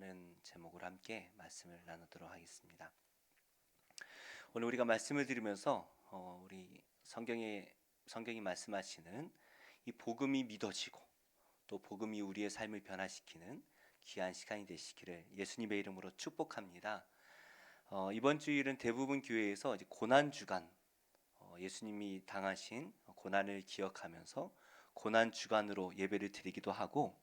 라는 제목으로 함께 말씀을 나누도록 하겠습니다. 오늘 우리가 말씀을 들으면서 우리 성경이 말씀하시는 이 복음이 믿어지고 또 복음이 우리의 삶을 변화시키는 귀한 시간이 되시기를 예수님의 이름으로 축복합니다. 이번 주일은 대부분 교회에서 이제 고난 주간, 예수님이 당하신 고난을 기억하면서 고난 주간으로 예배를 드리기도 하고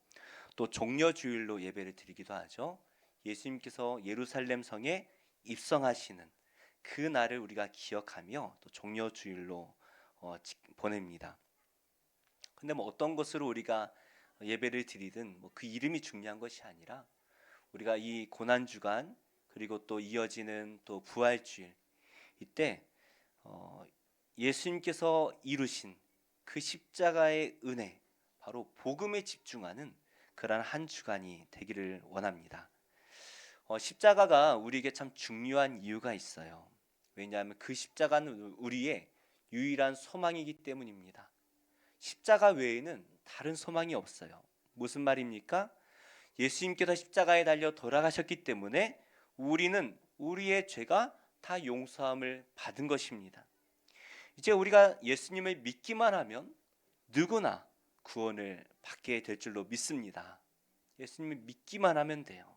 또 종려 주일로 예배를 드리기도 하죠. 예수님께서 예루살렘 성에 입성하시는 그 날을 우리가 기억하며 또 종려 주일로 보냅니다. 근데 어떤 것으로 우리가 예배를 드리든 그 이름이 중요한 것이 아니라 우리가 이 고난 주간 그리고 또 이어지는 또 부활 주일 이때 예수님께서 이루신 그 십자가의 은혜, 바로 복음에 집중하는 그러한 한 주간이 되기를 원합니다. 십자가가 우리에게 참 중요한 이유가 있어요. 왜냐하면 그 십자가는 우리의 유일한 소망이기 때문입니다. 십자가 외에는 다른 소망이 없어요. 무슨 말입니까? 예수님께서 십자가에 달려 돌아가셨기 때문에 우리는 우리의 죄가 다 용서함을 받은 것입니다. 이제 우리가 예수님을 믿기만 하면 누구나 구원을 받게 될 줄로 믿습니다. 예수님을 믿기만 하면 돼요.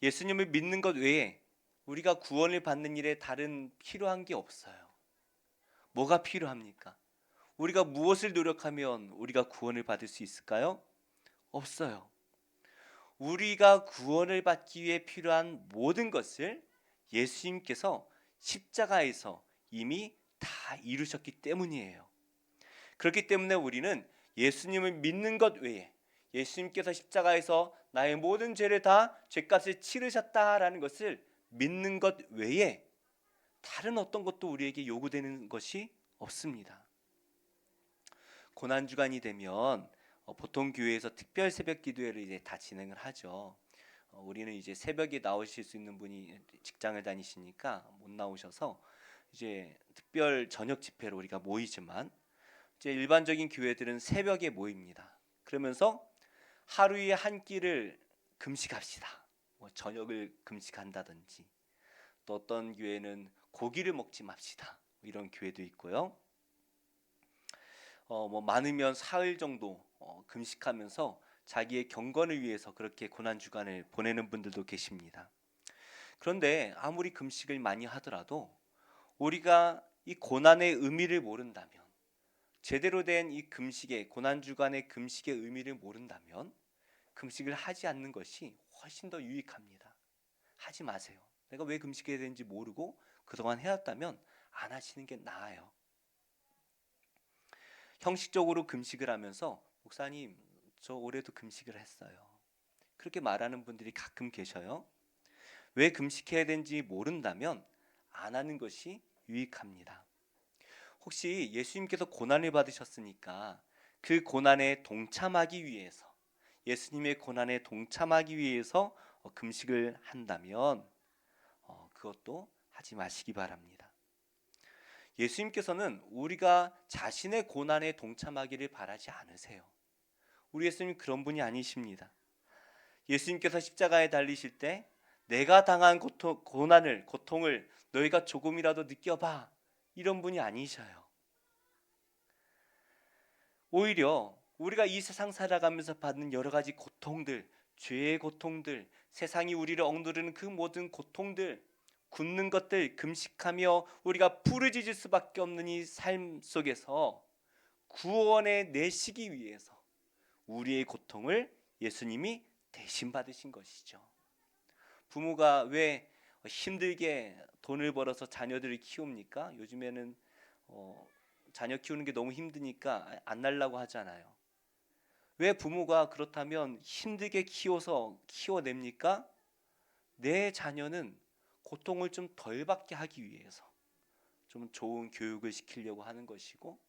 예수님을 믿는 것 외에 우리가 구원을 받는 일에 다른 필요한 게 없어요. 뭐가 필요합니까? 우리가 무엇을 노력하면 우리가 구원을 받을 수 있을까요? 없어요. 우리가 구원을 받기 위해 필요한 모든 것을 예수님께서 십자가에서 이미 다 이루셨기 때문이에요. 그렇기 때문에 우리는 예수님을 믿는 것 외에 예수님께서 십자가에서 나의 모든 죄를 다 죄값을 치르셨다라는 것을 믿는 것 외에 다른 어떤 것도 우리에게 요구되는 것이 없습니다. 고난주간이 되면 보통 교회에서 특별 새벽 기도회를 이제 다 진행을 하죠. 우리는 이제 새벽에 나오실 수 있는 분이 직장을 다니시니까 못 나오셔서 이제 특별 저녁 집회로 우리가 모이지만 이제 일반적인 교회들은 새벽에 모입니다. 그러면서 하루에 한 끼를 금식합시다. 저녁을 금식한다든지 또 어떤 교회는 고기를 먹지 맙시다. 이런 교회도 있고요. 많으면 사흘 정도 금식하면서 자기의 경건을 위해서 그렇게 고난 주간을 보내는 분들도 계십니다. 그런데 아무리 금식을 많이 하더라도 우리가 이 고난의 의미를 모른다면, 제대로 된 이 금식의 고난 주간의 금식의 의미를 모른다면 금식을 하지 않는 것이 훨씬 더 유익합니다. 하지 마세요. 내가 왜 금식해야 되는지 모르고 그동안 해왔다면 안 하시는 게 나아요. 형식적으로 금식을 하면서 목사님, 저 올해도 금식을 했어요. 그렇게 말하는 분들이 가끔 계셔요. 왜 금식해야 되는지 모른다면 안 하는 것이 유익합니다. 혹시 예수님께서 고난을 받으셨으니까 그 고난에 동참하기 위해서, 예수님의 고난에 동참하기 위해서 금식을 한다면 그것도 하지 마시기 바랍니다. 예수님께서는 우리가 자신의 고난에 동참하기를 바라지 않으세요. 우리 예수님 그런 분이 아니십니다. 예수님께서 십자가에 달리실 때 내가 당한 고통을 너희가 조금이라도 느껴봐, 이런 분이 아니셔요. 오히려 우리가 이 세상 살아가면서 받는 여러 가지 고통들, 죄의 고통들, 세상이 우리를 억누르는 그 모든 고통들, 굳는 것들 금식하며 우리가 부르짖을 수밖에 없는 이 삶 속에서 구원에 내시기 위해서 우리의 고통을 예수님이 대신 받으신 것이죠. 부모가 왜 힘들게 돈을 벌어서 자녀들을 키웁니까? 요즘에는 자녀 키우는 게 너무 힘드니까 안 날라고 하잖아요. 왜 부모가 그렇다면 힘들게 키워냅니까? 내 자녀는 고통을 좀 덜 받게 하기 위해서 좀 좋은 교육을 시키려고 하는 것이고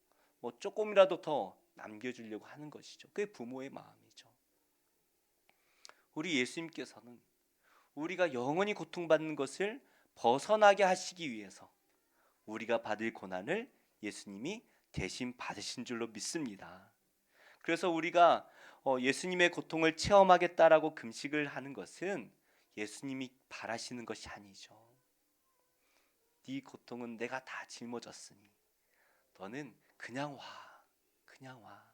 조금이라도 더 남겨주려고 하는 것이죠. 그게 부모의 마음이죠. 우리 예수님께서는 우리가 영원히 고통받는 것을 벗어나게 하시기 위해서 우리가 받을 고난을 예수님이 대신 받으신 줄로 믿습니다. 그래서 우리가 예수님의 고통을 체험하겠다라고 금식을 하는 것은 예수님이 바라시는 것이 아니죠. 네 고통은 내가 다 짊어졌으니 너는 그냥 와, 그냥 와.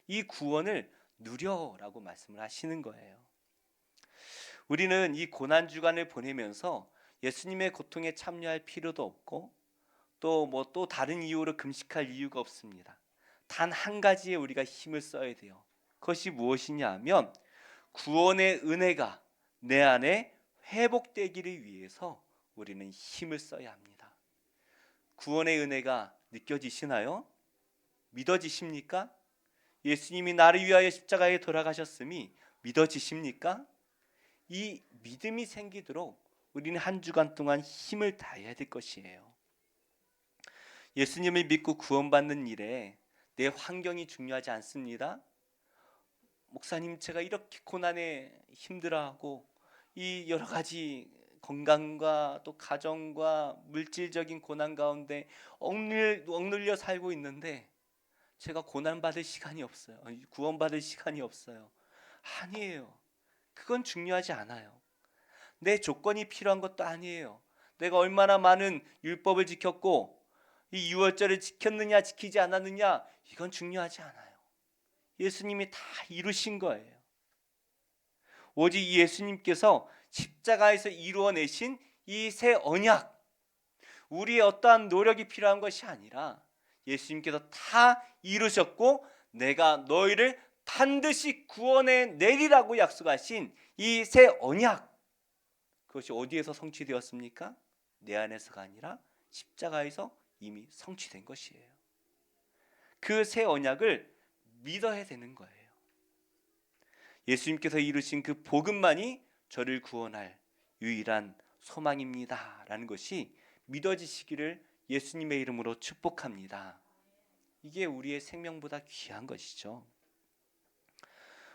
이 구원을 누려라고 말씀을 하시는 거예요. 우리는 이 고난 주간을 보내면서 예수님의 고통에 참여할 필요도 없고 또 다른 이유로 금식할 이유가 없습니다. 단 한 가지에 우리가 힘을 써야 돼요. 그것이 무엇이냐 하면 구원의 은혜가 내 안에 회복되기를 위해서 우리는 힘을 써야 합니다. 구원의 은혜가 느껴지시나요? 믿어지십니까? 예수님이 나를 위하여 십자가에 돌아가셨음이 믿어지십니까? 이 믿음이 생기도록 우리는 한 주간 동안 힘을 다해야 될 것이에요. 예수님을 믿고 구원받는 일에 내 환경이 중요하지 않습니다. 목사님, 제가 이렇게 고난에 힘들어하고 이 여러 가지 건강과 또 가정과 물질적인 고난 가운데 억눌려 살고 있는데 제가 고난받을 시간이 없어요. 구원받을 시간이 없어요. 아니에요. 그건 중요하지 않아요. 내 조건이 필요한 것도 아니에요. 내가 얼마나 많은 율법을 지켰고 이 유월절을 지켰느냐 지키지 않았느냐 이건 중요하지 않아요. 예수님이 다 이루신 거예요. 오직 예수님께서 십자가에서 이루어내신 이 새 언약, 우리의 어떠한 노력이 필요한 것이 아니라 예수님께서 다 이루셨고 내가 너희를 반드시 구원해 내리라고 약속하신 이 새 언약, 그것이 어디에서 성취되었습니까? 내 안에서가 아니라 십자가에서 이미 성취된 것이에요. 그 새 언약을 믿어야 되는 거예요. 예수님께서 이루신 그 복음만이 저를 구원할 유일한 소망입니다 라는 것이 믿어지시기를 예수님의 이름으로 축복합니다. 이게 우리의 생명보다 귀한 것이죠.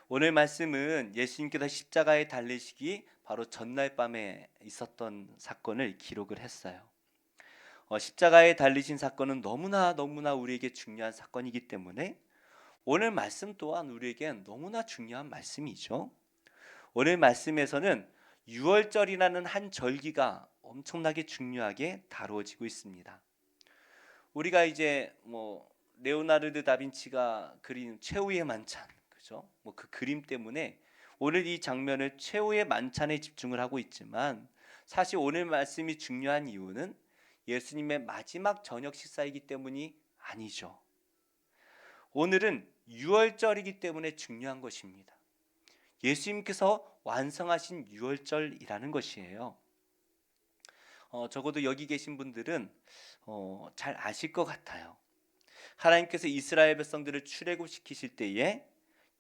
오늘 말씀은 예수님께서 십자가에 달리시기 바로 전날 밤에 있었던 사건을 기록을 했어요. 십자가에 달리신 사건은 너무나 우리에게 중요한 사건이기 때문에 오늘 말씀 또한 우리에겐 너무나 중요한 말씀이죠. 오늘 말씀에서는 유월절이라는 한 절기가 엄청나게 중요하게 다루어지고 있습니다. 우리가 이제 레오나르도 다빈치가 그린 최후의 만찬, 그죠? 그 그림 때문에 오늘 이 장면을 최후의 만찬에 집중을 하고 있지만 사실 오늘 말씀이 중요한 이유는 예수님의 마지막 저녁 식사이기 때문이 아니죠. 오늘은 유월절이기 때문에 중요한 것입니다. 예수님께서 완성하신 유월절이라는 것이에요. 적어도 여기 계신 분들은 잘 아실 것 같아요. 하나님께서 이스라엘 백성들을 출애굽시키실 때에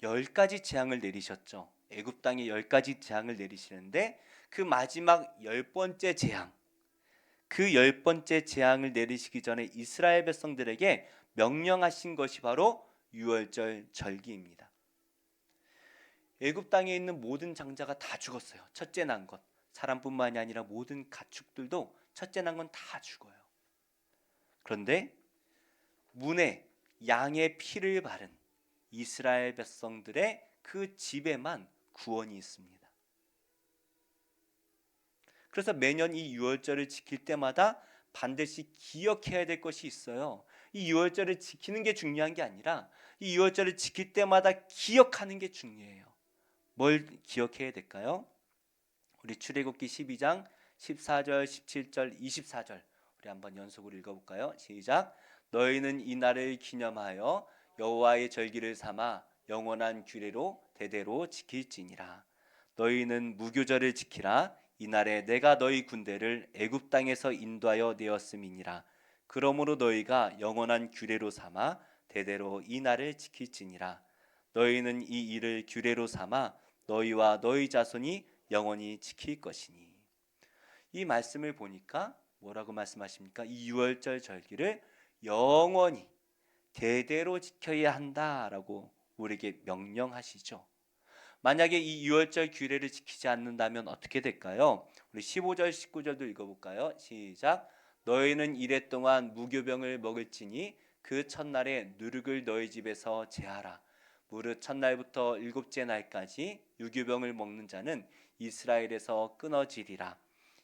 10가지 재앙을 내리셨죠. 애굽 땅에 10가지 재앙을 내리시는데 그 마지막 10번째 재앙, 그 10번째 재앙을 내리시기 전에 이스라엘 백성들에게 명령하신 것이 바로 유월절 절기입니다. 애굽 땅에 있는 모든 장자가 다 죽었어요. 첫째 난 것, 사람뿐만이 아니라 모든 가축들도 첫째 난 건 다 죽어요. 그런데 문에 양의 피를 바른 이스라엘 백성들의 그 집에만 구원이 있습니다. 그래서 매년 이 유월절을 지킬 때마다 반드시 기억해야 될 것이 있어요. 이 유월절을 지키는 게 중요한 게 아니라 이 유월절을 지킬 때마다 기억하는 게 중요해요. 뭘 기억해야 될까요? 우리 출애굽기 12장 14절, 17절, 24절 우리 한번 연속으로 읽어볼까요? 시작. 너희는 이 날을 기념하여 여호와의 절기를 삼아 영원한 규례로 대대로 지킬지니라. 너희는 무교절을 지키라. 이날에 내가 너희 군대를 애굽 땅에서 인도하여 내었음이니라. 그러므로 너희가 영원한 규례로 삼아 대대로 이 날을 지킬지니라. 너희는 이 일을 규례로 삼아 너희와 너희 자손이 영원히 지킬 것이니. 이 말씀을 보니까 뭐라고 말씀하십니까? 이 유월절 절기를 영원히 대대로 지켜야 한다라고 우리에게 명령하시죠. 만약에 이 유월절 규례를 지키지 않는다면 어떻게 될까요? 우리 15절 19절도 읽어볼까요? 시작. 너희는 이래 동안 무교병을 먹을지니 그 첫날에 누룩을 너희 집에서 제하라. 무릇 첫날부터 일곱째 날까지 유교병을 먹는 자는 이스라엘에서 끊어지리라.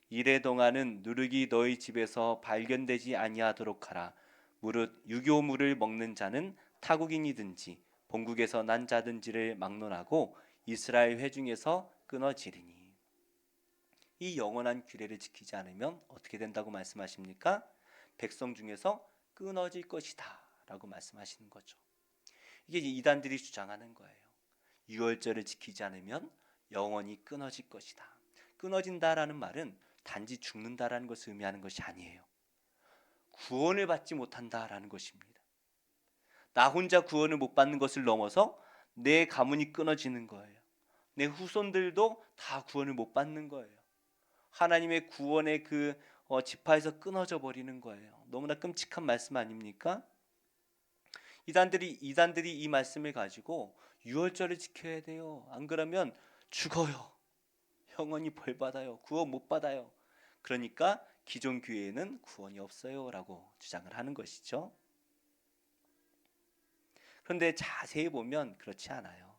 이래 동안은 누룩이 너희 집에서 발견되지 아니하도록 하라. 무릇 유교물을 먹는 자는 타국인이든지 본국에서 난 자든지를 막론하고 이스라엘 회중에서 끊어지리니. 이 영원한 규례를 지키지 않으면 어떻게 된다고 말씀하십니까? 백성 중에서 끊어질 것이다 라고 말씀하시는 거죠. 이게 이단들이 주장하는 거예요. 유월절을 지키지 않으면 영원히 끊어질 것이다. 끊어진다라는 말은 단지 죽는다라는 것을 의미하는 것이 아니에요. 구원을 받지 못한다라는 것입니다. 나 혼자 구원을 못 받는 것을 넘어서 내 가문이 끊어지는 거예요. 내 후손들도 다 구원을 못 받는 거예요. 하나님의 구원의 그 지파에서 끊어져 버리는 거예요. 너무나 끔찍한 말씀 아닙니까? 이단들이 이 말씀을 가지고 유월절을 지켜야 돼요. 안 그러면 죽어요. 영원히 벌 받아요. 구원 못 받아요. 그러니까 기존 교회에는 구원이 없어요라고 주장을 하는 것이죠. 그런데 자세히 보면 그렇지 않아요.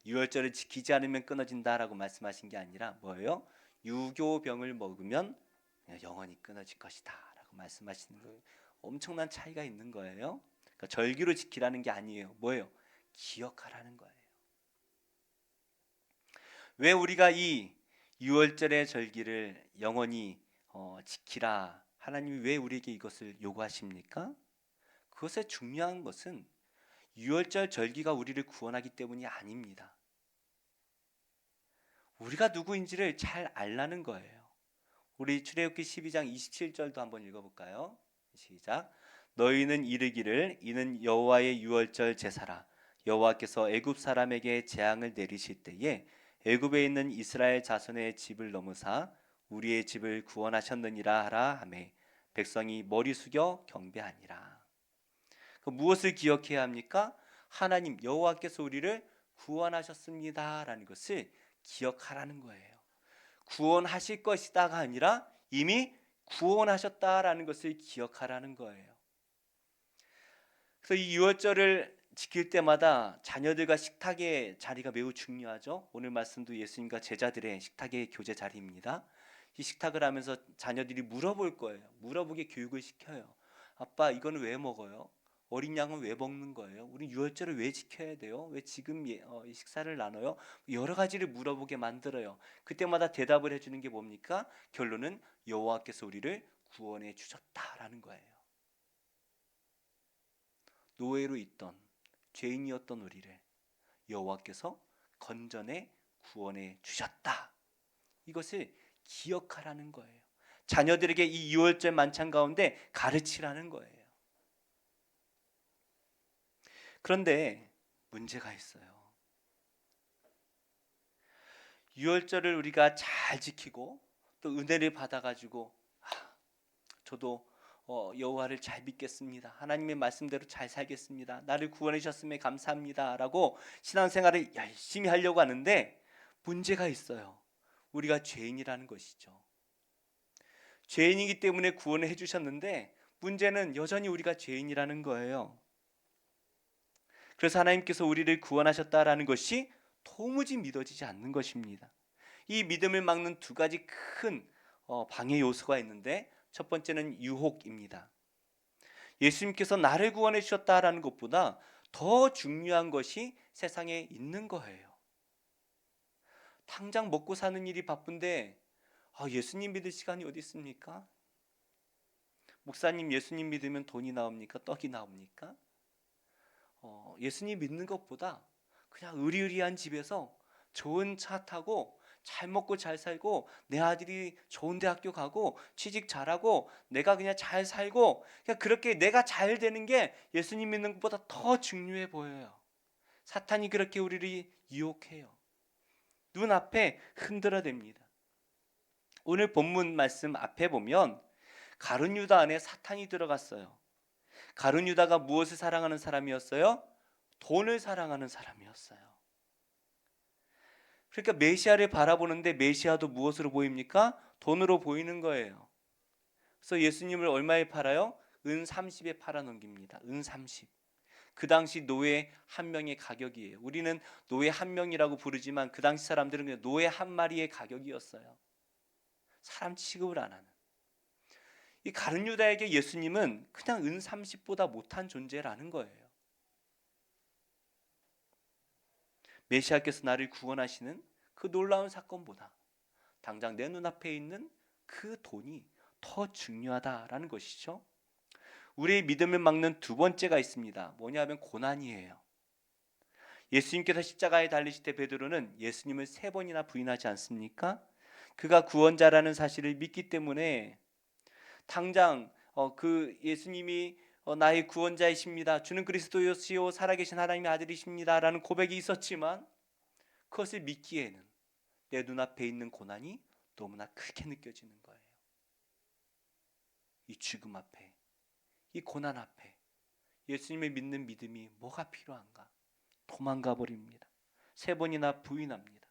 유월절을 지키지 않으면 끊어진다라고 말씀하신 게 아니라 뭐예요? 유교병을 먹으면 영원히 끊어질 것이다 라고 말씀하시는 거예요. 엄청난 차이가 있는 거예요. 그러니까 절기로 지키라는 게 아니에요. 뭐예요? 기억하라는 거예요. 왜 우리가 이 유월절의 절기를 영원히 지키라, 하나님이 왜 우리에게 이것을 요구하십니까? 그것의 중요한 것은 유월절 절기가 우리를 구원하기 때문이 아닙니다. 우리가 누구인지를 잘 알라는 거예요. 우리 출애굽기 12장 27절도 한번 읽어볼까요? 시작. 너희는 이르기를 이는 여호와의 유월절 제사라. 여호와께서 애굽 사람에게 재앙을 내리실 때에 애굽에 있는 이스라엘 자손의 집을 넘으사 우리의 집을 구원하셨느니라 하라 하매 백성이 머리 숙여 경배하니라. 무엇을 기억해야 합니까? 하나님 여호와께서 우리를 구원하셨습니다라는 것을 기억하라는 거예요. 구원하실 것이다가 아니라 이미 구원하셨다라는 것을 기억하라는 거예요. 그래서 이 유월절을 지킬 때마다 자녀들과 식탁의 자리가 매우 중요하죠. 오늘 말씀도 예수님과 제자들의 식탁의 교제 자리입니다. 이 식탁을 하면서 자녀들이 물어볼 거예요. 물어보게 교육을 시켜요. 아빠 이거는 왜 먹어요? 어린 양은 왜 먹는 거예요? 우리 유월절을 왜 지켜야 돼요? 왜 지금 이 식사를 나눠요? 여러 가지를 물어보게 만들어요. 그때마다 대답을 해주는 게 뭡니까? 결론은 여호와께서 우리를 구원해 주셨다라는 거예요. 노예로 있던 죄인이었던 우리를 여호와께서 건전해 구원해 주셨다. 이것을 기억하라는 거예요. 자녀들에게 이 유월절 만찬 가운데 가르치라는 거예요. 그런데 문제가 있어요. 유월절을 우리가 잘 지키고 또 은혜를 받아가지고 저도 여호와를 잘 믿겠습니다. 하나님의 말씀대로 잘 살겠습니다. 나를 구원해 주셨음에 감사합니다 라고 신앙생활을 열심히 하려고 하는데 문제가 있어요. 우리가 죄인이라는 것이죠. 죄인이기 때문에 구원을 해주셨는데 문제는 여전히 우리가 죄인이라는 거예요. 그래서 하나님께서 우리를 구원하셨다라는 것이 도무지 믿어지지 않는 것입니다. 이 믿음을 막는 두 가지 큰 방해 요소가 있는데 첫 번째는 유혹입니다. 예수님께서 나를 구원해 주셨다라는 것보다 더 중요한 것이 세상에 있는 거예요. 당장 먹고 사는 일이 바쁜데 예수님 믿을 시간이 어디 있습니까? 목사님 예수님 믿으면 돈이 나옵니까? 떡이 나옵니까? 예수님 믿는 것보다 그냥 의리의리한 집에서 좋은 차 타고 잘 먹고 잘 살고 내 아들이 좋은 대학교 가고 취직 잘하고 내가 그냥 잘 살고 그냥 그렇게 내가 잘 되는 게 예수님 믿는 것보다 더 중요해 보여요. 사탄이 그렇게 우리를 유혹해요. 눈앞에 흔들어댑니다. 오늘 본문 말씀 앞에 보면 가룟 유다 안에 사탄이 들어갔어요. 가룟 유다가 무엇을 사랑하는 사람이었어요? 돈을 사랑하는 사람이었어요. 그러니까 메시아를 바라보는데 메시아도 무엇으로 보입니까? 돈으로 보이는 거예요. 그래서 예수님을 얼마에 팔아요? 은 30에 팔아 넘깁니다. 은 30. 그 당시 노예 한 명의 가격이에요. 우리는 노예 한 명이라고 부르지만 그 당시 사람들은 그냥 노예 한 마리의 가격이었어요. 사람 취급을 안 하는. 이 가룟 유다에게 예수님은 그냥 은 30보다 못한 존재라는 거예요. 메시아께서 나를 구원하시는 그 놀라운 사건보다 당장 내 눈앞에 있는 그 돈이 더 중요하다라는 것이죠. 우리의 믿음을 막는 두 번째가 있습니다. 뭐냐면 고난이에요. 예수님께서 십자가에 달리실 때 베드로는 예수님을 3번이나 부인하지 않습니까? 그가 구원자라는 사실을 믿기 때문에 당장 그 예수님이 나의 구원자이십니다. 주는 그리스도시요 살아계신 하나님의 아들이십니다라는 고백이 있었지만 그것을 믿기에는 내 눈앞에 있는 고난이 너무나 크게 느껴지는 거예요. 이 죽음 앞에, 이 고난 앞에 예수님을 믿는 믿음이 뭐가 필요한가? 도망가 버립니다. 3번이나 부인합니다.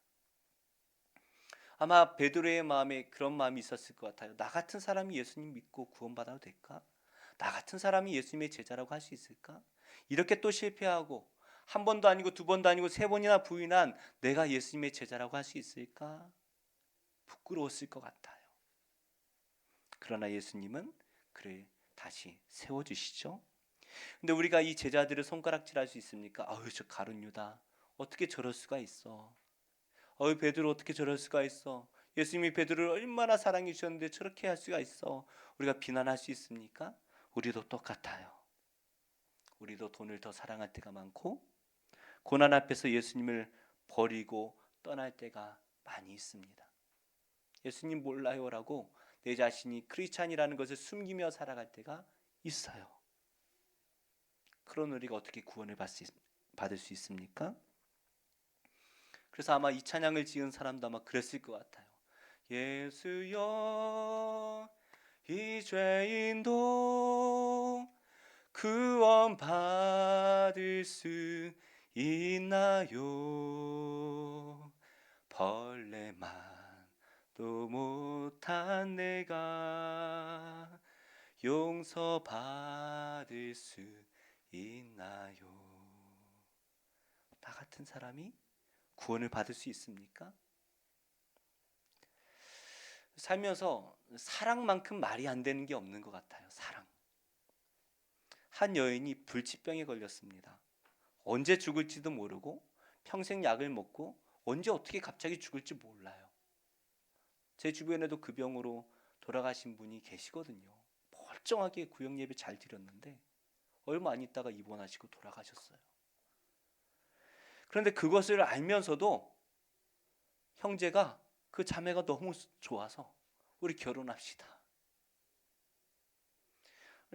아마 베드로의 마음에 그런 마음이 있었을 것 같아요. 나 같은 사람이 예수님 믿고 구원받아도 될까? 나 같은 사람이 예수님의 제자라고 할 수 있을까? 이렇게 또 실패하고 한 번도 아니고 두 번도 아니고 3번이나 부인한 내가 예수님의 제자라고 할 수 있을까? 부끄러웠을 것 같아요. 그러나 예수님은 그를 다시 세워주시죠. 근데 우리가 이 제자들을 손가락질할 수 있습니까? 아유 저 가룟 유다 어떻게 저럴 수가 있어. 어이 베드로 어떻게 저럴 수가 있어. 예수님이 베드로를 얼마나 사랑해 주셨는데 저렇게 할 수가 있어. 우리가 비난할 수 있습니까? 우리도 똑같아요. 우리도 돈을 더 사랑할 때가 많고 고난 앞에서 예수님을 버리고 떠날 때가 많이 있습니다. 예수님 몰라요라고 내 자신이 크리스찬이라는 것을 숨기며 살아갈 때가 있어요. 그런 우리가 어떻게 구원을 받을 수 있습니까? 그래서 아마 이 찬양을 지은 사람도 아마 그랬을 것 같아요. 예수여 이 죄인도 구원 받을 수 있나요? 벌레만도 못한 내가 용서받을 수 있나요? 나 같은 사람이 구원을 받을 수 있습니까? 살면서 사랑만큼 말이 안 되는 게 없는 것 같아요. 사랑. 한 여인이 불치병에 걸렸습니다. 언제 죽을지도 모르고 평생 약을 먹고 언제 어떻게 갑자기 죽을지 몰라요. 제 주변에도 그 병으로 돌아가신 분이 계시거든요. 멀쩡하게 구역 예배 잘 드렸는데 얼마 안 있다가 입원하시고 돌아가셨어요. 그런데 그것을 알면서도 형제가 그 자매가 너무 좋아서 우리 결혼합시다.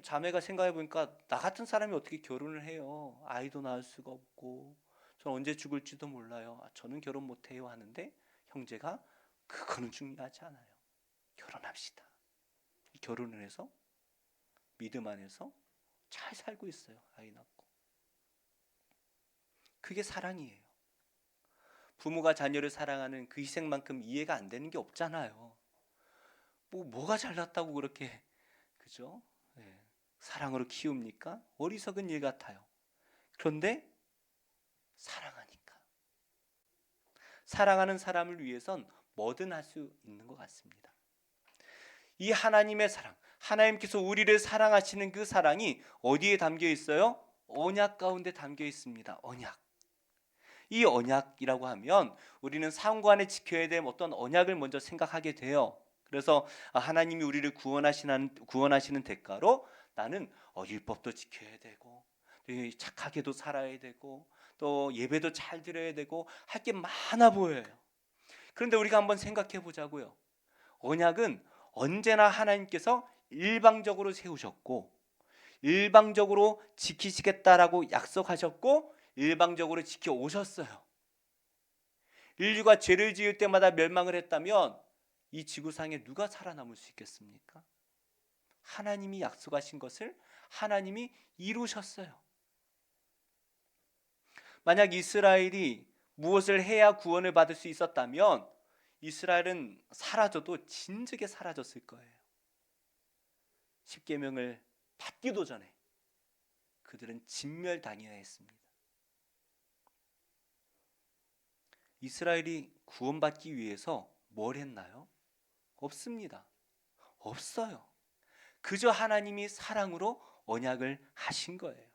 자매가 생각해 보니까 나 같은 사람이 어떻게 결혼을 해요. 아이도 낳을 수가 없고 전 언제 죽을지도 몰라요. 저는 결혼 못해요 하는데 형제가 그거는 중요하지 않아요. 결혼합시다. 결혼을 해서 믿음 안에서 잘 살고 있어요. 아이 낳고. 그게 사랑이에요. 부모가 자녀를 사랑하는 그 희생만큼 이해가 안 되는 게 없잖아요. 뭐가 잘났다고 그렇게 그죠? 네. 사랑으로 키웁니까? 어리석은 일 같아요. 그런데 사랑하니까 사랑하는 사람을 위해선 뭐든 할 수 있는 것 같습니다. 이 하나님의 사랑, 하나님께서 우리를 사랑하시는 그 사랑이 어디에 담겨 있어요? 언약 가운데 담겨 있습니다. 언약. 이 언약이라고 하면 우리는 삶과 안에 지켜야 될 어떤 언약을 먼저 생각하게 돼요. 그래서 하나님이 우리를 구원하시는 대가로 나는 율법도 지켜야 되고 착하게도 살아야 되고 또 예배도 잘 드려야 되고 할 게 많아 보여요. 그런데 우리가 한번 생각해 보자고요. 언약은 언제나 하나님께서 일방적으로 세우셨고 일방적으로 지키시겠다라고 약속하셨고 일방적으로 지켜오셨어요. 인류가 죄를 지을 때마다 멸망을 했다면 이 지구상에 누가 살아남을 수 있겠습니까? 하나님이 약속하신 것을 하나님이 이루셨어요. 만약 이스라엘이 무엇을 해야 구원을 받을 수 있었다면 이스라엘은 사라져도 진즉에 사라졌을 거예요. 십계명을 받기도 전에 그들은 진멸당해야 했습니다. 이스라엘이 구원받기 위해서 뭘 했나요? 없습니다. 없어요. 그저 하나님이 사랑으로 언약을 하신 거예요.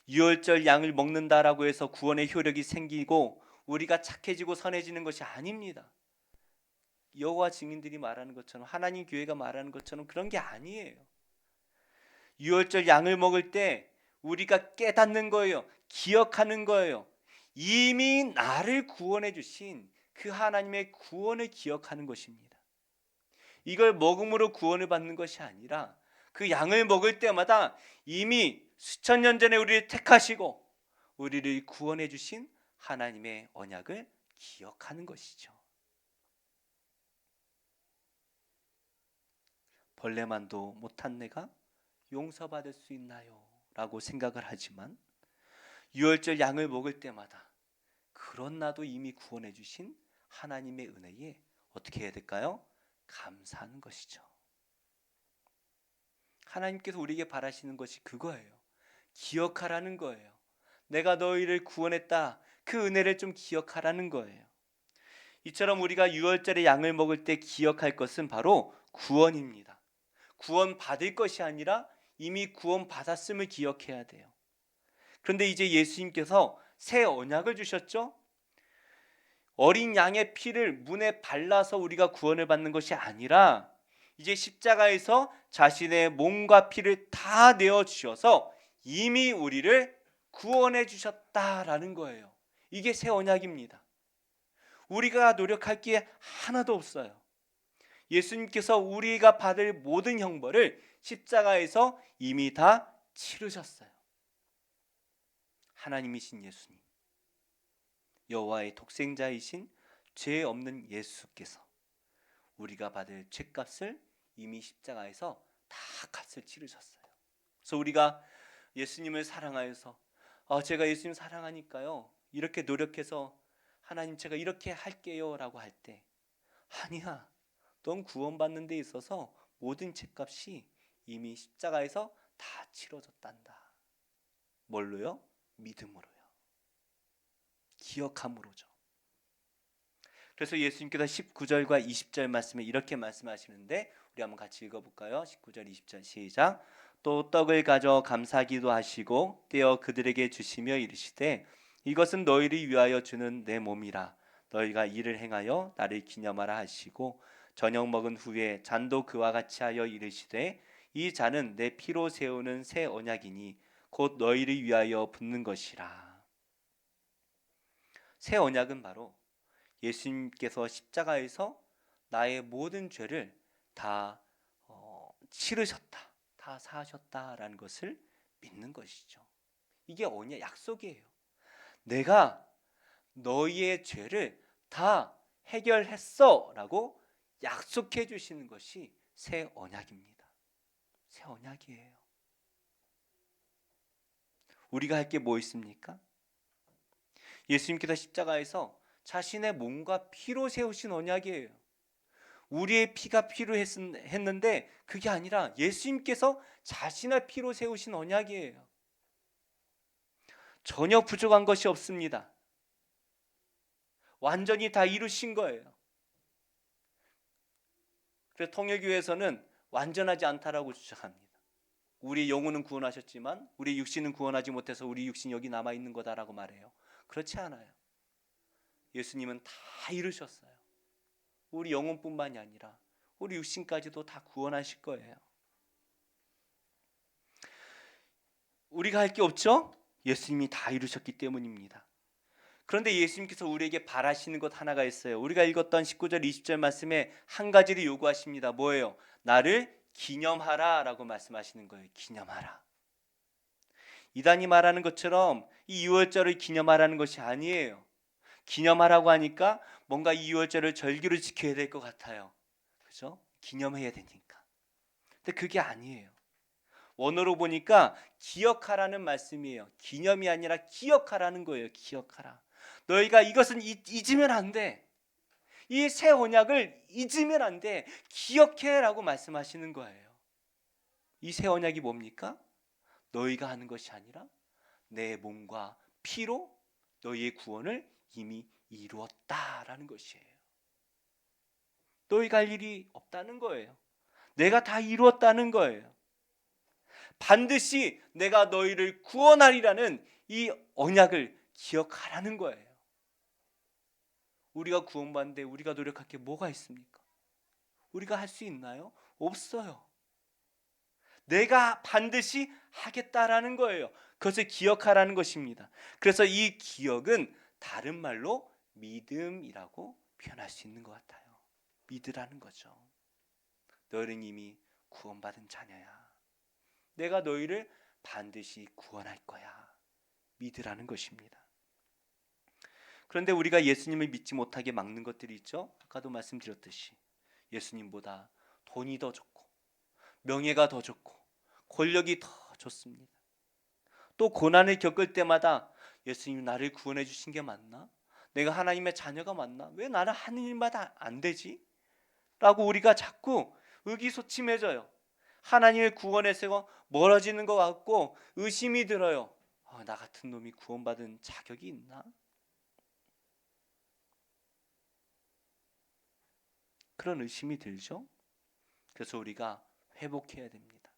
유월절 양을 먹는다라고 해서 구원의 효력이 생기고 우리가 착해지고 선해지는 것이 아닙니다. 여호와 증인들이 말하는 것처럼, 하나님 교회가 말하는 것처럼 그런 게 아니에요. 유월절 양을 먹을 때 우리가 깨닫는 거예요. 기억하는 거예요. 이미 나를 구원해 주신 그 하나님의 구원을 기억하는 것입니다. 이걸 먹음으로 구원을 받는 것이 아니라 그 양을 먹을 때마다 이미 수천 년 전에 우리를 택하시고 우리를 구원해 주신 하나님의 언약을 기억하는 것이죠. 벌레만도 못한 내가 용서받을 수 있나요? 라고 생각을 하지만 유월절 양을 먹을 때마다 그런 나도 이미 구원해 주신 하나님의 은혜에 어떻게 해야 될까요? 감사하는 것이죠. 하나님께서 우리에게 바라시는 것이 그거예요. 기억하라는 거예요. 내가 너희를 구원했다. 그 은혜를 좀 기억하라는 거예요. 이처럼 우리가 유월절에 양을 먹을 때 기억할 것은 바로 구원입니다. 구원 받을 것이 아니라 이미 구원 받았음을 기억해야 돼요. 그런데 이제 예수님께서 새 언약을 주셨죠? 어린 양의 피를 문에 발라서 우리가 구원을 받는 것이 아니라 이제 십자가에서 자신의 몸과 피를 다 내어 주셔서 이미 우리를 구원해 주셨다라는 거예요. 이게 새 언약입니다. 우리가 노력할 게 하나도 없어요. 예수님께서 우리가 받을 모든 형벌을 십자가에서 이미 다 치르셨어요. 하나님이신 예수님, 여호와의 독생자이신 죄 없는 예수께서 우리가 받을 죄값을 이미 십자가에서 다 값을 치르셨어요. 그래서 우리가 예수님을 사랑하여서 제가 예수님 사랑하니까요 이렇게 노력해서 하나님 제가 이렇게 할게요 라고 할 때, 아니야, 넌 구원받는 데 있어서 모든 죄값이 이미 십자가에서 다 치러졌단다. 뭘로요? 믿음으로요. 기억함으로죠. 그래서 예수님께서 19절과 20절 말씀에 이렇게 말씀하시는데 우리 한번 같이 읽어볼까요? 19절 20절 시작. 또 떡을 가져 감사기도 하시고 떼어 그들에게 주시며 이르시되 이것은 너희를 위하여 주는 내 몸이라. 너희가 이를 행하여 나를 기념하라 하시고 저녁 먹은 후에 잔도 그와 같이 하여 이르시되 이 잔은 내 피로 세우는 새 언약이니 곧 너희를 위하여 붓는 것이라. 새 언약은 바로 예수님께서 십자가에서 나의 모든 죄를 다 치르셨다, 다 사하셨다라는 것을 믿는 것이죠. 이게 언약, 약속이에요. 내가 너희의 죄를 다 해결했어 라고 약속해 주시는 것이 새 언약입니다. 새 언약이에요. 우리가 할 게 뭐 있습니까? 예수님께서 십자가에서 자신의 몸과 피로 세우신 언약이에요. 우리의 피가 필요했는데 그게 아니라 예수님께서 자신의 피로 세우신 언약이에요. 전혀 부족한 것이 없습니다. 완전히 다 이루신 거예요. 그래서 통일교회에서는 완전하지 않다라고 주장합니다. 우리 영혼은 구원하셨지만 우리 육신은 구원하지 못해서 우리 육신 여기 남아있는 거다라고 말해요. 그렇지 않아요. 예수님은 다 이루셨어요. 우리 영혼뿐만이 아니라 우리 육신까지도 다 구원하실 거예요. 우리가 할 게 없죠? 예수님이 다 이루셨기 때문입니다. 그런데 예수님께서 우리에게 바라시는 것 하나가 있어요. 우리가 읽었던 19절 20절 말씀에 한 가지를 요구하십니다. 뭐예요? 나를 기념하라 라고 말씀하시는 거예요. 기념하라. 이단이 말하는 것처럼 이 유월절을 기념하라는 것이 아니에요. 기념하라고 하니까 뭔가 이 유월절을 절기로 지켜야 될 것 같아요. 그죠? 기념해야 되니까. 근데 그게 아니에요. 원어로 보니까 기억하라는 말씀이에요. 기념이 아니라 기억하라는 거예요. 기억하라. 너희가 이것은 잊으면 안 돼. 이 새 언약을 잊으면 안 돼. 기억해라고 말씀하시는 거예요. 이 새 언약이 뭡니까? 너희가 하는 것이 아니라 내 몸과 피로 너희의 구원을 이미 이루었다라는 것이에요. 너희가 할 일이 없다는 거예요. 내가 다 이루었다는 거예요. 반드시 내가 너희를 구원하리라는 이 언약을 기억하라는 거예요. 우리가 구원받는데 우리가 노력할 게 뭐가 있습니까? 우리가 할 수 있나요? 없어요. 내가 반드시 하겠다라는 거예요. 그것을 기억하라는 것입니다. 그래서 이 기억은 다른 말로 믿음이라고 표현할 수 있는 것 같아요. 믿으라는 거죠. 너희는 이미 구원받은 자녀야. 내가 너희를 반드시 구원할 거야. 믿으라는 것입니다. 그런데 우리가 예수님을 믿지 못하게 막는 것들이 있죠. 아까도 말씀드렸듯이 예수님보다 돈이 더 좋고 명예가 더 좋고 권력이 더 좋습니다. 또 고난을 겪을 때마다 예수님 나를 구원해 주신 게 맞나? 내가 하나님의 자녀가 맞나? 왜 나는 하는 일마다 안 되지? 라고 우리가 자꾸 의기소침해져요. 하나님의 구원에서 멀어지는 것 같고 의심이 들어요. 나 같은 놈이 구원받은 자격이 있나? 그런 의심이 들죠. 그래서 우리가 회복해야 됩니다.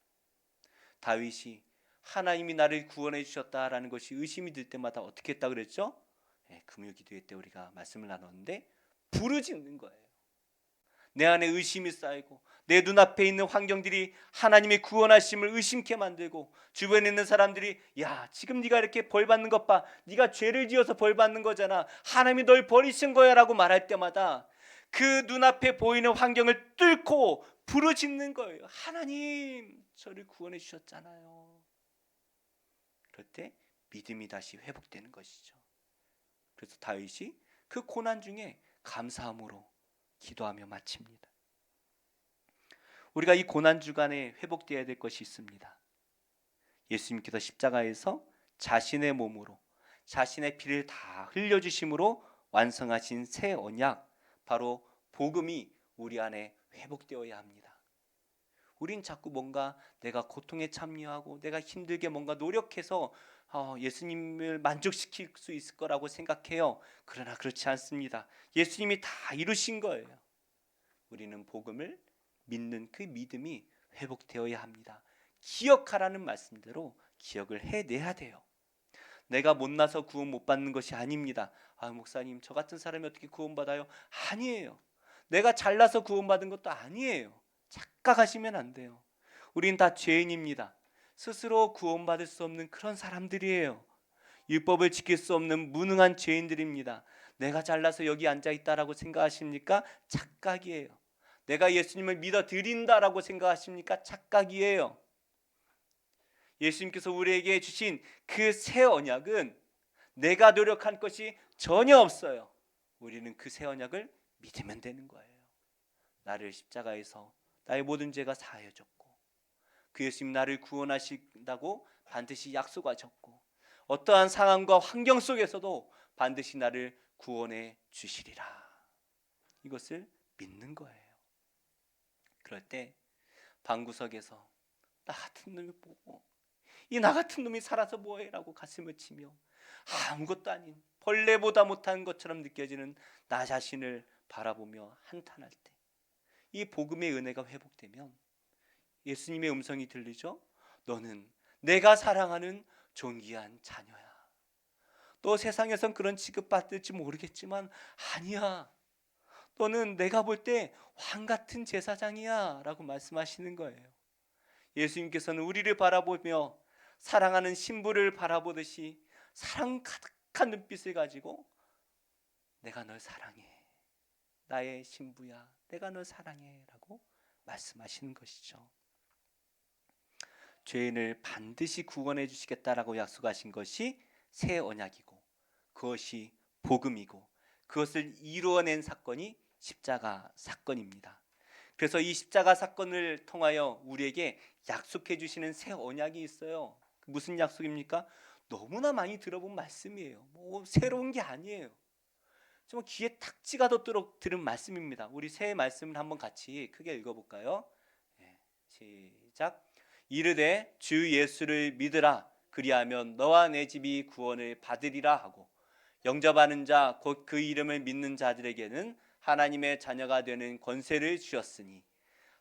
다윗이 하나님이 나를 구원해 주셨다라는 것이 의심이 들 때마다 어떻게 했다 그랬죠? 금요 기도회 때 우리가 말씀을 나눴는데 부르짖는 거예요. 내 안에 의심이 쌓이고 내 눈앞에 있는 환경들이 하나님의 구원하심을 의심케 만들고 주변에 있는 사람들이 야 지금 네가 이렇게 벌 받는 것 봐. 네가 죄를 지어서 벌 받는 거잖아. 하나님이 널 버리신 거야 라고 말할 때마다 그 눈앞에 보이는 환경을 뚫고 부르짖는 거예요. 하나님 저를 구원해 주셨잖아요. 그럴 때 믿음이 다시 회복되는 것이죠. 그래서 다윗이 그 고난 중에 감사함으로 기도하며 마칩니다. 우리가 이 고난 주간에 회복되어야 될 것이 있습니다. 예수님께서 십자가에서 자신의 몸으로 자신의 피를 다 흘려주심으로 완성하신 새 언약, 바로 복음이 우리 안에 회복되어야 합니다. 우린 자꾸 뭔가 내가 고통에 참여하고 내가 힘들게 뭔가 노력해서 예수님을 만족시킬 수 있을 거라고 생각해요. 그러나 그렇지 않습니다. 예수님이 다 이루신 거예요. 우리는 복음을 믿는 그 믿음이 회복되어야 합니다. 기억하라는 말씀대로 기억을 해내야 돼요. 내가 못나서 구원 못 받는 것이 아닙니다. 목사님 저 같은 사람이 어떻게 구원받아요? 아니에요. 내가 잘나서 구원받은 것도 아니에요. 착각하시면 안 돼요. 우린 다 죄인입니다. 스스로 구원받을 수 없는 그런 사람들이에요. 율법을 지킬 수 없는 무능한 죄인들입니다. 내가 잘나서 여기 앉아있다라고 생각하십니까? 착각이에요. 내가 예수님을 믿어 드린다라고 생각하십니까? 착각이에요. 예수님께서 우리에게 주신 그 새 언약은 내가 노력한 것이 전혀 없어요. 우리는 그 새 언약을 믿으면 되는 거예요. 나를 십자가에서 나의 모든 죄가 사하여졌고 그 예수님 나를 구원하신다고 반드시 약속하셨고 어떠한 상황과 환경 속에서도 반드시 나를 구원해 주시리라. 이것을 믿는 거예요. 그럴 때 방구석에서 나 같은 놈이 보고 이 나 같은 놈이 살아서 뭐해 라고 가슴을 치며 아무것도 아닌 벌레보다 못한 것처럼 느껴지는 나 자신을 바라보며 한탄할 때 이 복음의 은혜가 회복되면 예수님의 음성이 들리죠. 너는 내가 사랑하는 존귀한 자녀야. 너 세상에선 그런 취급받을지 모르겠지만 아니야. 너는 내가 볼 때 왕 같은 제사장이야 라고 말씀하시는 거예요. 예수님께서는 우리를 바라보며 사랑하는 신부를 바라보듯이 사랑 가득한 눈빛을 가지고 내가 널 사랑해. 나의 신부야. 내가 널 사랑해 라고 말씀하시는 것이죠. 죄인을 반드시 구원해 주시겠다라고 약속하신 것이 새 언약이고 그것이 복음이고 그것을 이루어낸 사건이 십자가 사건입니다. 그래서 이 십자가 사건을 통하여 우리에게 약속해 주시는 새 언약이 있어요. 무슨 약속입니까? 너무나 많이 들어본 말씀이에요. 새로운 게 아니에요. 정말 귀에 탁 찍어도록 들은 말씀입니다. 우리 새 말씀을 한번 같이 크게 읽어볼까요? 시작. 이르되 주 예수를 믿으라. 그리하면 너와 내 집이 구원을 받으리라 하고, 영접하는 자 곧 그 이름을 믿는 자들에게는 하나님의 자녀가 되는 권세를 주었으니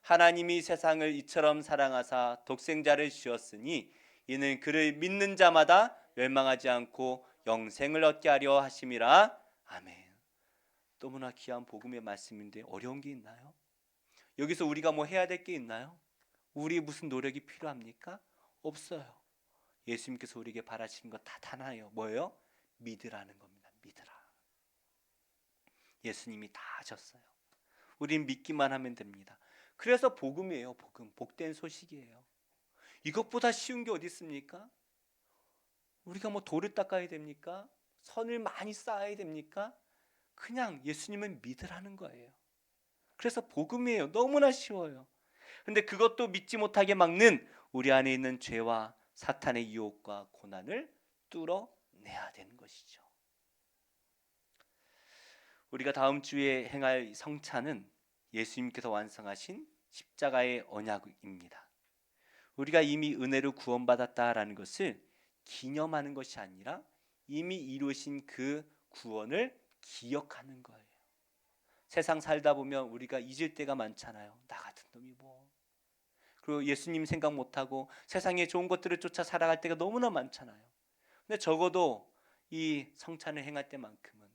하나님이 세상을 이처럼 사랑하사 독생자를 주었으니 이는 그를 믿는 자마다 멸망하지 않고 영생을 얻게 하려 하심이라. 아멘. 너무나 귀한 복음의 말씀인데 어려운 게 있나요? 여기서 우리가 뭐 해야 될 게 있나요? 우리 무슨 노력이 필요합니까? 없어요. 예수님께서 우리에게 바라시는 것 다 하나예요. 뭐예요? 믿으라는 겁니다. 믿으라. 예수님이 다 하셨어요. 우린 믿기만 하면 됩니다. 그래서 복음이에요. 복음. 복된 소식이에요. 이것보다 쉬운 게 어디 있습니까? 우리가 뭐 돌을 닦아야 됩니까? 선을 많이 쌓아야 됩니까? 그냥 예수님을 믿으라는 거예요. 그래서 복음이에요. 너무나 쉬워요. 근데 그것도 믿지 못하게 막는 우리 안에 있는 죄와 사탄의 유혹과 고난을 뚫어내야 되는 것이죠. 우리가 다음 주에 행할 성찬은 예수님께서 완성하신 십자가의 언약입니다. 우리가 이미 은혜로 구원받았다라는 것을 기념하는 것이 아니라 이미 이루신 그 구원을 기억하는 거예요. 세상 살다 보면 우리가 잊을 때가 많잖아요. 나 같은 놈이 뭐. 그리고 예수님 생각 못하고 세상의 좋은 것들을 쫓아 살아갈 때가 너무나 많잖아요. 근데 적어도 이 성찬을 행할 때만큼은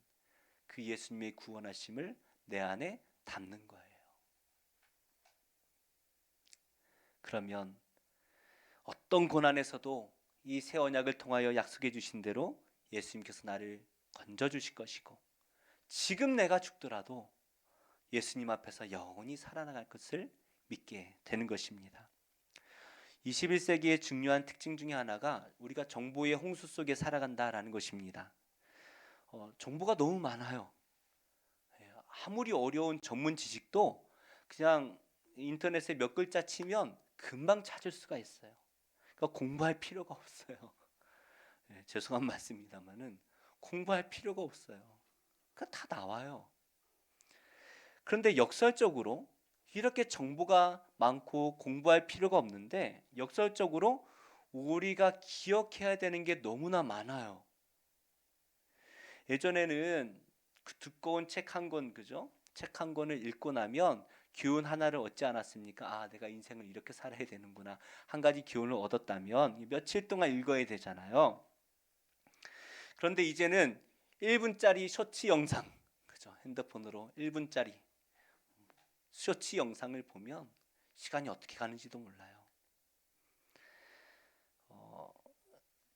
그 예수님의 구원하심을 내 안에 담는 거예요. 그러면 어떤 고난에서도 이 새 언약을 통하여 약속해 주신 대로 예수님께서 나를 건져 주실 것이고, 지금 내가 죽더라도 예수님 앞에서 영원히 살아나갈 것을 믿게 되는 것입니다. 21세기의 중요한 특징 중에 하나가 우리가 정보의 홍수 속에 살아간다라는 것입니다. 정보가 너무 많아요. 아무리 어려운 전문 지식도 그냥 인터넷에 몇 글자 치면 금방 찾을 수가 있어요. 그러니까 공부할 필요가 없어요. 죄송한 말씀입니다만은 공부할 필요가 없어요. 그냥 다 나와요. 그런데 역설적으로 이렇게 정보가 많고 공부할 필요가 없는데 역설적으로 우리가 기억해야 되는 게 너무나 많아요. 예전에는 그 두꺼운 책 한 권, 그죠? 책 한 권을 읽고 나면 교훈 하나를 얻지 않았습니까? 아, 내가 인생을 이렇게 살아야 되는구나. 한 가지 교훈을 얻었다면 며칠 동안 읽어야 되잖아요. 그런데 이제는 1분짜리 쇼츠 영상, 그죠? 핸드폰으로 1분짜리 쇼츠 영상을 보면 시간이 어떻게 가는지도 몰라요.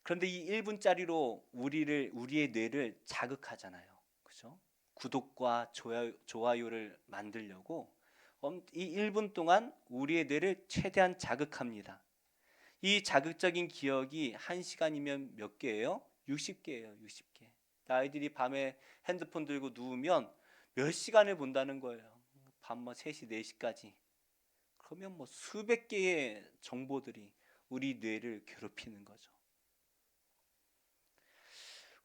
그런데 이 1분짜리로 우리의 뇌를 자극하잖아요. 그죠? 구독과 좋아요를 만들려고 이 1분 동안 우리의 뇌를 최대한 자극합니다. 이 자극적인 기억이 1시간이면 몇 개예요? 60개예요. 60개. 아이들이 밤에 핸드폰 들고 누우면 몇 시간을 본다는 거예요. 밤 뭐 3시, 4시까지. 그러면 뭐 수백 개의 정보들이 우리 뇌를 괴롭히는 거죠.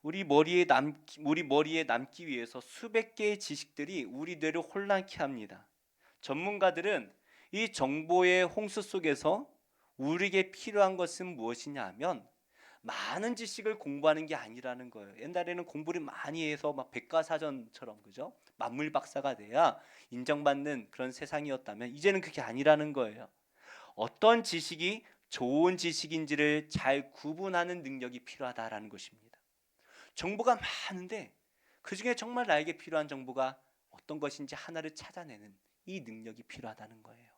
우리 머리에 남기 위해서 수백 개의 지식들이 우리 뇌를 혼란케 합니다. 전문가들은 이 정보의 홍수 속에서 우리에게 필요한 것은 무엇이냐 하면 많은 지식을 공부하는 게 아니라는 거예요. 옛날에는 공부를 많이 해서 막 백과사전처럼, 그죠? 만물 박사가 돼야 인정받는 그런 세상이었다면 이제는 그게 아니라는 거예요. 어떤 지식이 좋은 지식인지를 잘 구분하는 능력이 필요하다라는 것입니다. 정보가 많은데 그중에 정말 나에게 필요한 정보가 어떤 것인지 하나를 찾아내는 이 능력이 필요하다는 거예요.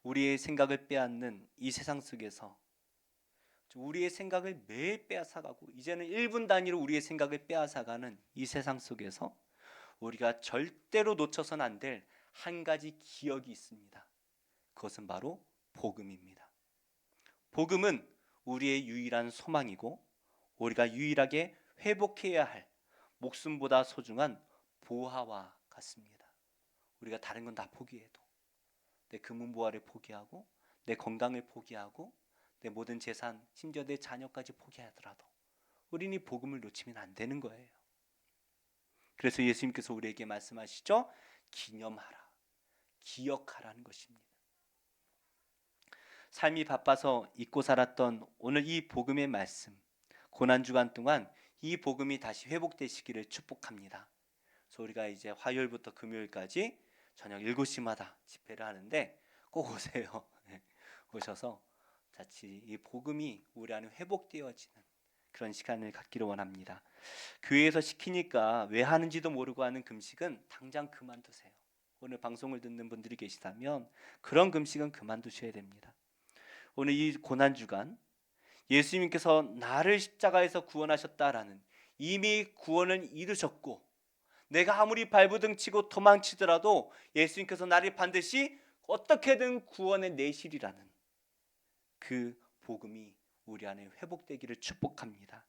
우리의 생각을 빼앗는 이 세상 속에서 우리의 생각을 매일 빼앗아가고 이제는 1분 단위로 우리의 생각을 빼앗아가는 이 세상 속에서 우리가 절대로 놓쳐서는 안 될 한 가지 기억이 있습니다. 그것은 바로 복음입니다. 복음은 우리의 유일한 소망이고 우리가 유일하게 회복해야 할 목숨보다 소중한 보화와 같습니다. 우리가 다른 건 다 포기해도 내 금은보화를 포기하고 내 건강을 포기하고 내 모든 재산, 심지어 내 자녀까지 포기하더라도 우리는 이 복음을 놓치면 안 되는 거예요. 그래서 예수님께서 우리에게 말씀하시죠. 기념하라, 기억하라는 것입니다. 삶이 바빠서 잊고 살았던 오늘 이 복음의 말씀, 고난 주간 동안 이 복음이 다시 회복되시기를 축복합니다. 그래서 우리가 이제 화요일부터 금요일까지 저녁 7시마다 집회를 하는데 꼭 오세요. 오셔서 같이 이 복음이 우리 안에 회복되어지는 그런 시간을 갖기를 원합니다. 교회에서 시키니까 왜 하는지도 모르고 하는 금식은 당장 그만두세요. 오늘 방송을 듣는 분들이 계시다면 그런 금식은 그만두셔야 됩니다. 오늘 이 고난주간 예수님께서 나를 십자가에서 구원하셨다라는 이미 구원을 이루셨고, 내가 아무리 발부등 치고 도망치더라도 예수님께서 나를 반드시 어떻게든 구원해 내시리라는 그 복음이 우리 안에 회복되기를 축복합니다.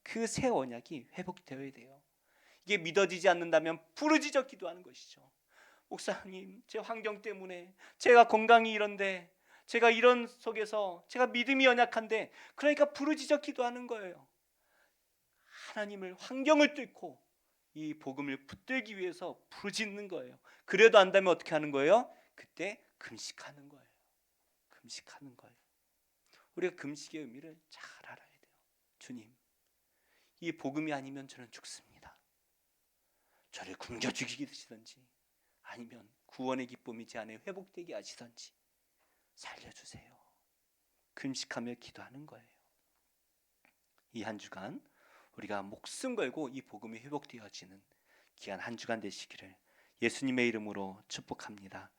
그 새 언약이 회복되어야 돼요. 이게 믿어지지 않는다면 부르짖어 기도하는 것이죠. 목사님, 제 환경 때문에 제가 건강이 이런데, 제가 이런 속에서 제가 믿음이 연약한데, 그러니까 부르짖어 기도하는 거예요. 하나님을, 환경을 뚫고 이 복음을 붙들기 위해서 부르짖는 거예요. 그래도 안 되면 어떻게 하는 거예요? 그때 금식하는 거예요. 금식하는 거예요. 우리가 금식의 의미를 잘 알아야 돼요. 주님, 이 복음이 아니면 저는 죽습니다. 저를 굶겨 죽이시든지 아니면 구원의 기쁨이 제 안에 회복되게 하시든지 살려주세요. 금식하며 기도하는 거예요. 이 한 주간 우리가 목숨 걸고 이 복음이 회복되어지는 귀한 한 주간 되시기를 예수님의 이름으로 축복합니다.